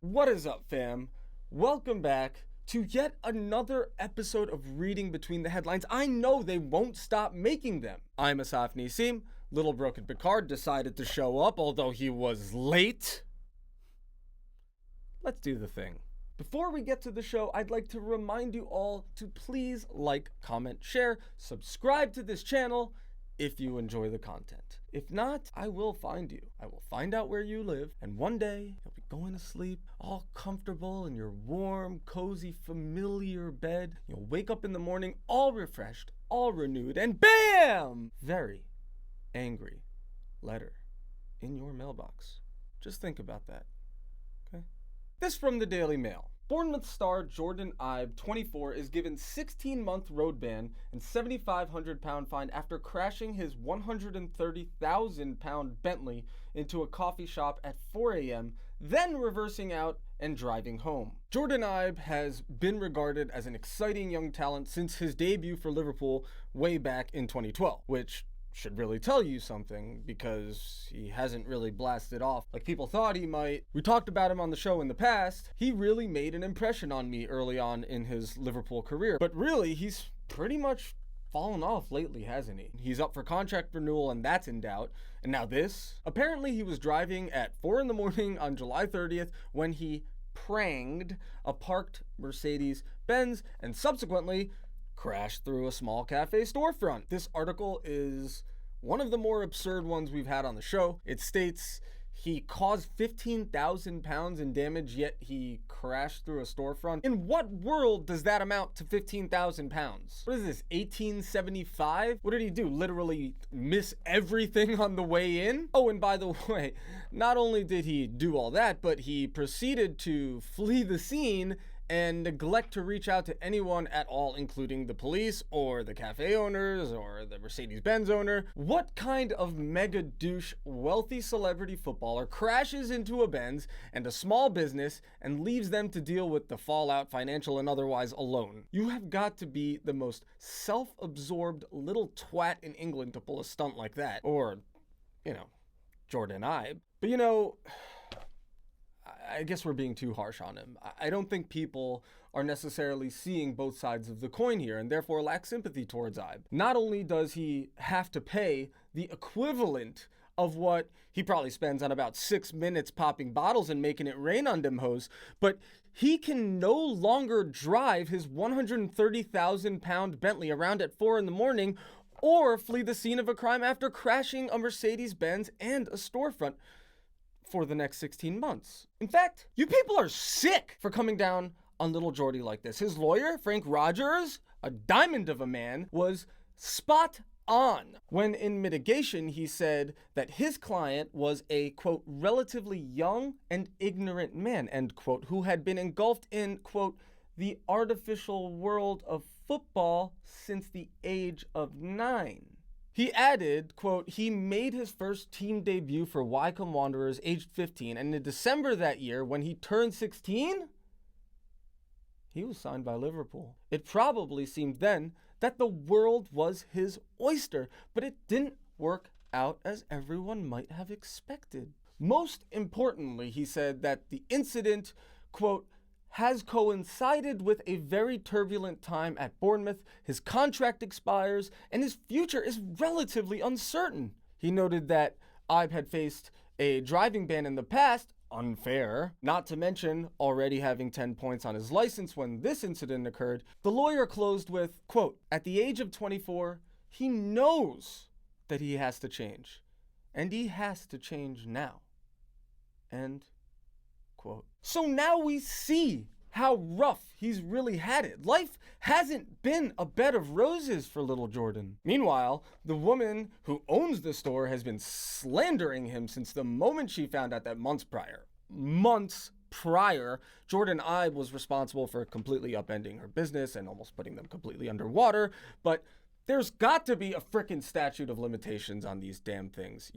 What is up, fam? Welcome back to yet another episode of Reading Between the Headlines. I know they won't stop making them. I'm Asaf Nisim. Little Broken Picard decided to show up, although he was late. Let's do the thing. Before we get to the show, I'd like to remind you all to please like, comment, share, subscribe to this channel if you enjoy the content. If not, I will find you. I will find out where you live, and one day you'll be going to sleep all comfortable in your warm, cozy, familiar bed. You'll wake up in the morning all refreshed, all renewed, and BAM! Very angry letter in your mailbox. Just think about that, okay? This from the Daily Mail. Bournemouth star Jordan Ibe, 24, is given 16-month road ban and £7,500 fine after crashing his £130,000 Bentley into a coffee shop at 4 a.m., then reversing out and driving home. Jordan Ibe has been regarded as an exciting young talent since his debut for Liverpool way back in 2012, which should really tell you something because he hasn't really blasted off like people thought he might. We talked about him on the show in the past. He really made an impression on me early on in his Liverpool career, but really he's pretty much fallen off lately, hasn't he? He's up for contract renewal and that's in doubt. And now this. Apparently he was driving at 4 in the morning on July 30th when he pranged a parked Mercedes-Benz and subsequently crashed through a small cafe storefront. This article is one of the more absurd ones we've had on the show. It states he caused £15,000 in damage, yet he crashed through a storefront. In what world does that amount to £15,000? What is this, 1875? What did he do? Literally miss everything on the way in? Oh, and by the way, not only did he do all that, but he proceeded to flee the scene and neglect to reach out to anyone at all, including the police or the cafe owners or the Mercedes-Benz owner. What kind of mega douche wealthy celebrity footballer crashes into a Benz and a small business and leaves them to deal with the fallout, financial and otherwise, alone? You have got to be the most self-absorbed little twat in England to pull a stunt like that. Or, Jordan Ibe. But I guess we're being too harsh on him. I don't think people are necessarily seeing both sides of the coin here and therefore lack sympathy towards Ibe. Not only does he have to pay the equivalent of what he probably spends on about 6 minutes popping bottles and making it rain on them hoes, but he can no longer drive his £130,000 Bentley around at 4 in the morning or flee the scene of a crime after crashing a Mercedes-Benz and a storefront for the next 16 months. In fact, you people are sick for coming down on little Jordy like this. His lawyer, Frank Rogers, a diamond of a man, was spot on when in mitigation he said that his client was a, quote, relatively young and ignorant man, end quote, who had been engulfed in, quote, the artificial world of football since the age of 9. He added, quote, he made his first team debut for Wycombe Wanderers aged 15, and in December that year, when he turned 16, he was signed by Liverpool. It probably seemed then that the world was his oyster, but it didn't work out as everyone might have expected. Most importantly, he said that the incident, quote, has coincided with a very turbulent time at Bournemouth. His contract expires and his future is relatively uncertain. He noted that Ibe had faced a driving ban in the past, unfair, not to mention already having 10 points on his license when this incident occurred. The lawyer closed with, quote, at the age of 24, he knows that he has to change, and he has to change now. End quote. So now we see how rough he's really had it. Life hasn't been a bed of roses for little Jordan. Meanwhile, the woman who owns the store has been slandering him since the moment she found out that months prior, Jordan Ibe was responsible for completely upending her business and almost putting them completely underwater. But there's got to be a frickin' statute of limitations on these damn things.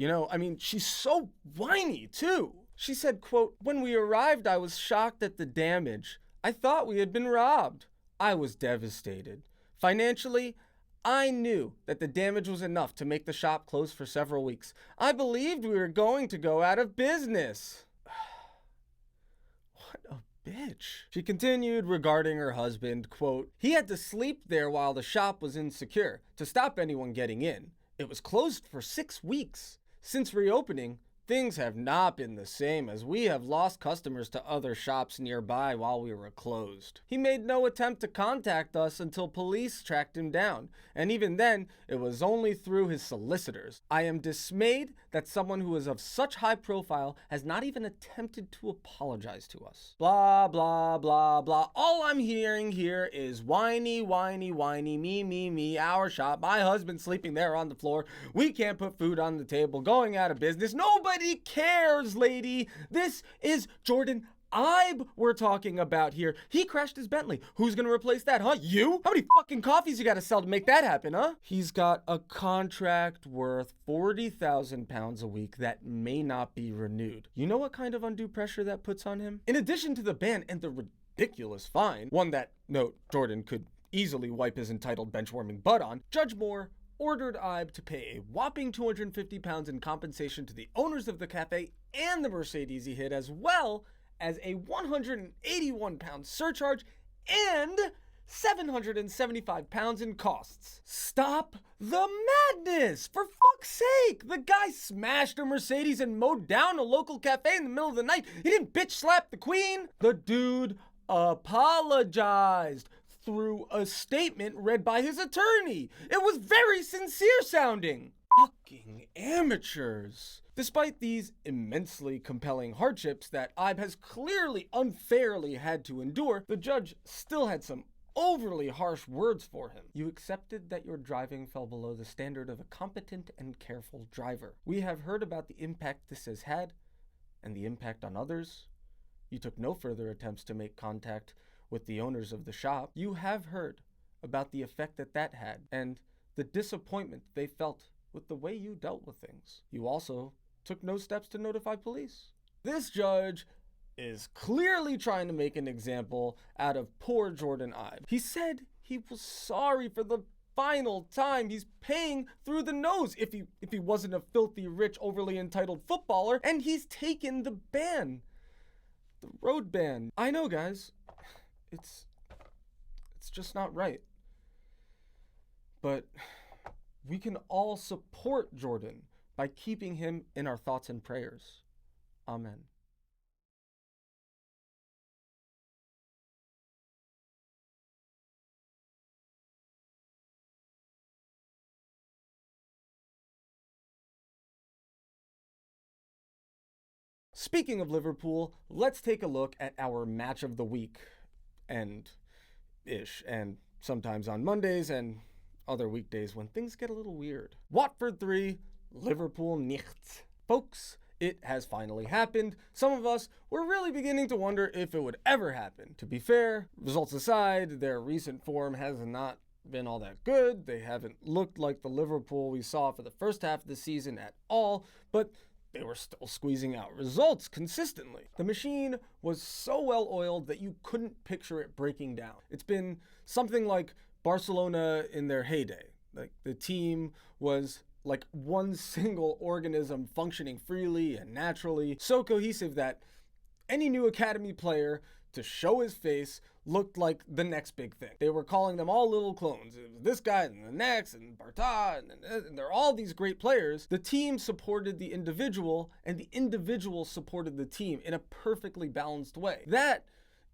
She's so whiny too. She said, quote, when we arrived, I was shocked at the damage. I thought we had been robbed. I was devastated. Financially, I knew that the damage was enough to make the shop close for several weeks. I believed we were going to go out of business. What a bitch. She continued regarding her husband, quote, he had to sleep there while the shop was insecure to stop anyone getting in. It was closed for 6 weeks. Since reopening, things have not been the same as we have lost customers to other shops nearby while we were closed. He made no attempt to contact us until police tracked him down, and even then, it was only through his solicitors. I am dismayed that someone who is of such high profile has not even attempted to apologize to us. Blah, blah, blah, blah. All I'm hearing here is whiny, whiny, whiny, me, our shop, my husband sleeping there on the floor, we can't put food on the table, going out of business, nobody cares, lady. This is Jordan Ibe we're talking about here. He crashed his Bentley. Who's gonna replace that, huh? You? How many fucking coffees you gotta sell to make that happen, huh? He's got a contract worth 40,000 pounds a week that may not be renewed. You know what kind of undue pressure that puts on him? In addition to the ban and the ridiculous fine, one that, note, Jordan could easily wipe his entitled benchwarming butt on, Judge Moore ordered Ibe to pay a whopping 250 pounds in compensation to the owners of the cafe and the Mercedes he hit, as well as a 181-pound surcharge and 775 pounds in costs. Stop the madness! For fuck's sake! The guy smashed a Mercedes and mowed down a local cafe in the middle of the night. He didn't bitch slap the queen. The dude apologized through a statement read by his attorney. It was very sincere sounding. Fucking amateurs. Despite these immensely compelling hardships that Ibe has clearly unfairly had to endure, the judge still had some overly harsh words for him. You accepted that your driving fell below the standard of a competent and careful driver. We have heard about the impact this has had and the impact on others. You took no further attempts to make contact with the owners of the shop. You have heard about the effect that had and the disappointment they felt with the way you dealt with things. You also took no steps to notify police. This judge is clearly trying to make an example out of poor Jordan Ibe. He said he was sorry for the final time. He's paying through the nose if he wasn't a filthy, rich, overly entitled footballer, and he's taken the ban. The road ban. I know, guys. It's just not right. But we can all support Jordan by keeping him in our thoughts and prayers. Amen. Speaking of Liverpool, let's take a look at our match of the week. And sometimes on Mondays and other weekdays when things get a little weird. Watford 3, Liverpool nichts. Folks, it has finally happened. Some of us were really beginning to wonder if it would ever happen. To be fair, results aside, their recent form has not been all that good. They haven't looked like the Liverpool we saw for the first half of the season at all, but they were still squeezing out results consistently. The machine was so well oiled that you couldn't picture it breaking down. It's been something like Barcelona in their heyday. Like the team was like one single organism functioning freely and naturally, so cohesive that any new academy player to show his face looked like the next big thing. They were calling them all little clones. It was this guy and the next and Barta and they're all these great players. The team supported the individual and the individual supported the team in a perfectly balanced way. That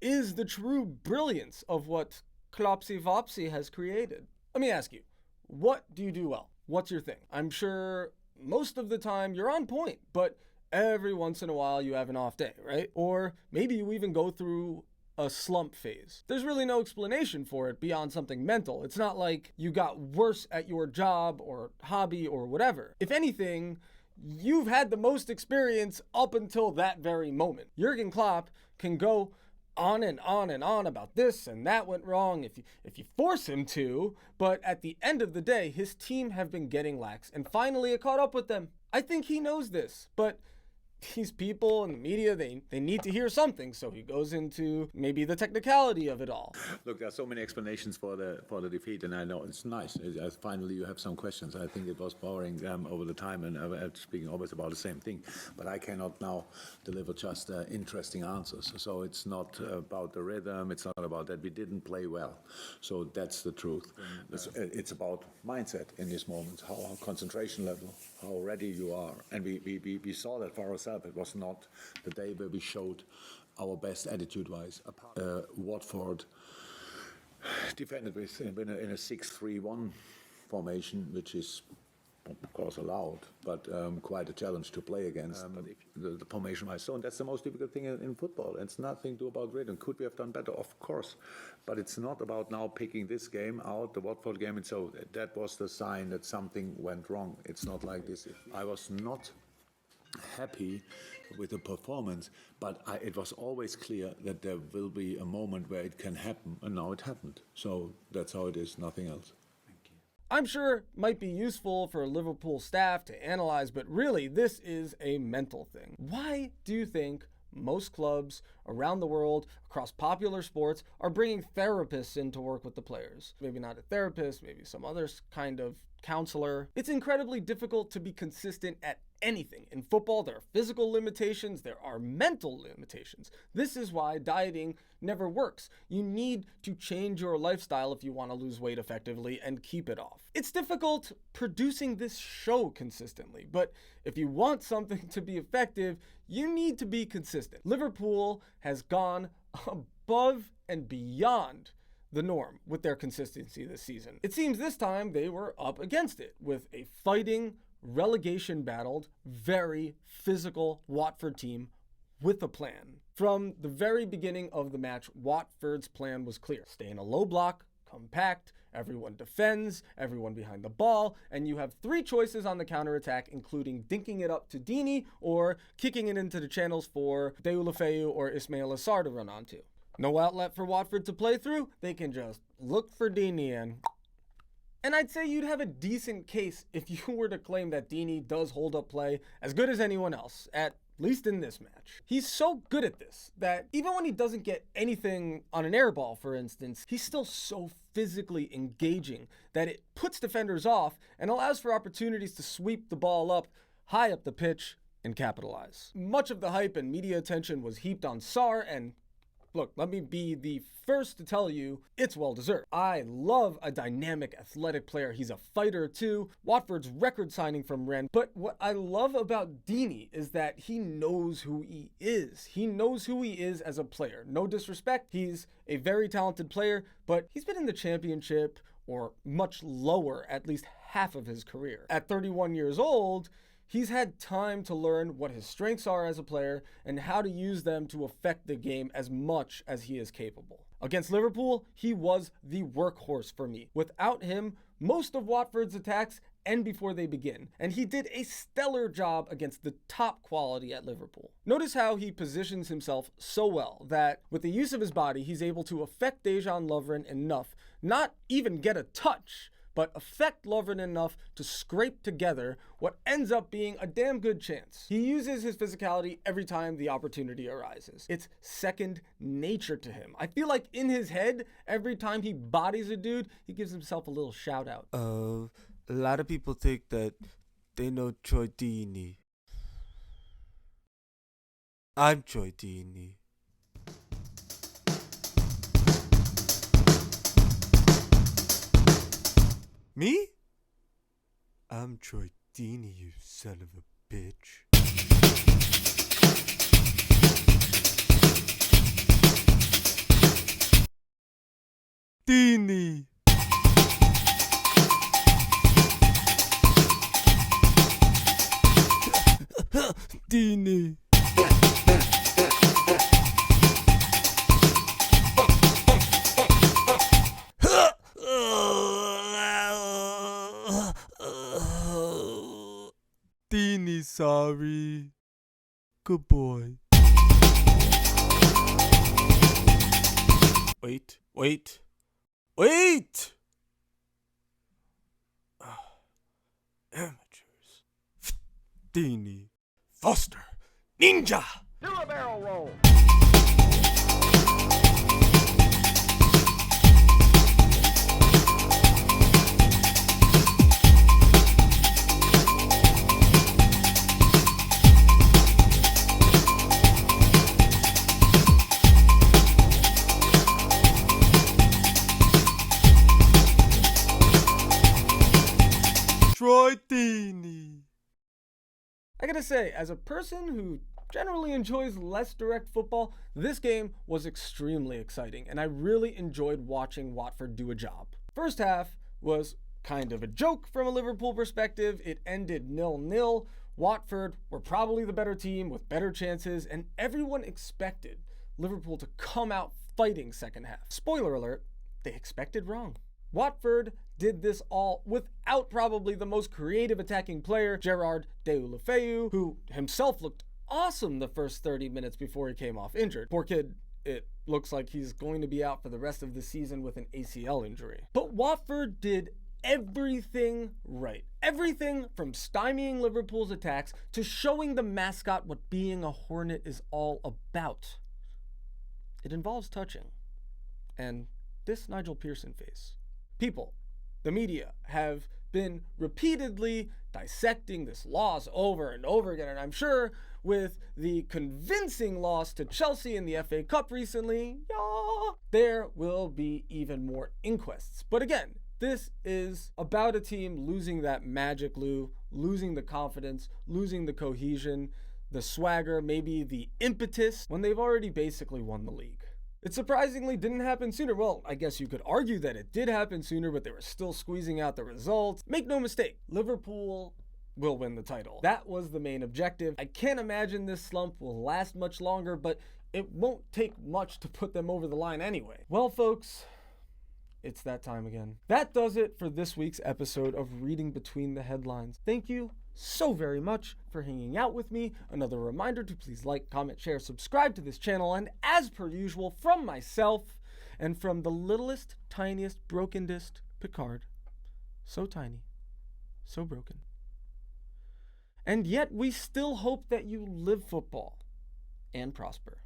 is the true brilliance of what Klopsy Vopsy has created. Let me ask you, what do you do well? What's your thing? I'm sure most of the time you're on point, but every once in a while you have an off day, right? Or maybe you even go through a slump phase. There's really no explanation for it beyond something mental. It's not like you got worse at your job or hobby or whatever. If anything, you've had the most experience up until that very moment. Jurgen Klopp can go on and on and on about this and that went wrong if you force him to, but at the end of the day, his team have been getting lax and finally it caught up with them. I think he knows this, but these people in the media, they need to hear something. So he goes into maybe the technicality of it all. Look, there are so many explanations for the defeat, and I know it's nice. Finally, you have some questions. I think it was boring over the time, and speaking always about the same thing. But I cannot now deliver just interesting answers. So it's not about the rhythm. It's not about that we didn't play well. So that's the truth. It's about mindset in this moment, how concentration level, how ready you are, and we saw that for ourselves. It was not the day where we showed our best attitude-wise. Watford defended in a 6-3-1 formation, which is of course allowed, but quite a challenge to play against. But if the formation-wise, so and that's the most difficult thing in football. It's nothing to do about rhythm. Could we have done better? Of course, but it's not about now picking this game out, the Watford game. And so that was the sign that something went wrong. It's not like this. I was not happy with the performance, but it was always clear that there will be a moment where it can happen, and now it happened. So that's how it is, nothing else. I'm sure it might be useful for Liverpool staff to analyze, but really this is a mental thing. Why do you think most clubs around the world, across popular sports, are bringing therapists in to work with the players? Maybe not a therapist, maybe some other kind of counselor. It's incredibly difficult to be consistent at anything. In football, there are physical limitations, there are mental limitations. This is why dieting never works. You need to change your lifestyle if you want to lose weight effectively and keep it off. It's difficult producing this show consistently, but if you want something to be effective, you need to be consistent. Liverpool has gone above and beyond the norm with their consistency this season. It seems this time they were up against it with a fighting, relegation-battled, very physical Watford team with a plan. From the very beginning of the match, Watford's plan was clear. Stay in a low block, compact, everyone defends, everyone behind the ball, and you have three choices on the counterattack, including dinking it up to Deeney or kicking it into the channels for Deulofeu or Ismail Assar to run onto. No outlet for Watford to play through, they can just look for Deeney and I'd say you'd have a decent case if you were to claim that Deeney does hold up play as good as anyone else, at least in this match. He's so good at this that even when he doesn't get anything on an air ball, for instance, he's still so physically engaging that it puts defenders off and allows for opportunities to sweep the ball up high up the pitch and capitalize. Much of the hype and media attention was heaped on Sarr, and look, let me be the first to tell you, it's well-deserved. I love a dynamic, athletic player. He's a fighter too. Watford's record signing from Rennes. But what I love about Deeney is that he knows who he is. He knows who he is as a player. No disrespect, he's a very talented player, but he's been in the championship or much lower at least half of his career. At 31 years old, he's had time to learn what his strengths are as a player and how to use them to affect the game as much as he is capable. Against Liverpool, he was the workhorse for me. Without him, most of Watford's attacks end before they begin, and he did a stellar job against the top quality at Liverpool. Notice how he positions himself so well that with the use of his body, he's able to affect Dejan Lovren enough, not even get a touch, but affect Lovren enough to scrape together what ends up being a damn good chance. He uses his physicality every time the opportunity arises. It's second nature to him. I feel like in his head, every time he bodies a dude, he gives himself a little shout out. A lot of people think that they know Troy Deeney. I'm Troy Deeney. Me? I'm Troy Deeney, you son of a bitch. Deeney! Deeney! Deeney, sorry. Good boy. Wait. Amateurs. Deeney. Foster. Ninja! Do a barrel roll. Troy Deeney. I gotta say, as a person who generally enjoys less direct football, this game was extremely exciting, and I really enjoyed watching Watford do a job. First half was kind of a joke from a Liverpool perspective. It ended 0-0. Watford were probably the better team with better chances, and everyone expected Liverpool to come out fighting second half. Spoiler alert, they expected wrong. Watford did this all without probably the most creative attacking player, Gerard Deulofeu, who himself looked awesome the first 30 minutes before he came off injured. Poor kid, it looks like he's going to be out for the rest of the season with an ACL injury. But Watford did everything right. Everything from stymieing Liverpool's attacks to showing the mascot what being a Hornet is all about. It involves touching. And this Nigel Pearson face. People, the media, have been repeatedly dissecting this loss over and over again, and I'm sure with the convincing loss to Chelsea in the FA Cup recently, there will be even more inquests. But again, this is about a team losing that magic glue, losing the confidence, losing the cohesion, the swagger, maybe the impetus, when they've already basically won the league. It surprisingly didn't happen sooner. Well, I guess you could argue that it did happen sooner, but they were still squeezing out the results. Make no mistake, Liverpool will win the title. That was the main objective. I can't imagine this slump will last much longer, but it won't take much to put them over the line anyway. Well, folks, it's that time again. That does it for this week's episode of Reading Between the Headlines. Thank you so very much for hanging out with me. Another reminder to please like, comment, share, subscribe to this channel, and as per usual, from myself and from the littlest, tiniest, brokenest Picard, so tiny, so broken. And yet we still hope that you live football and prosper.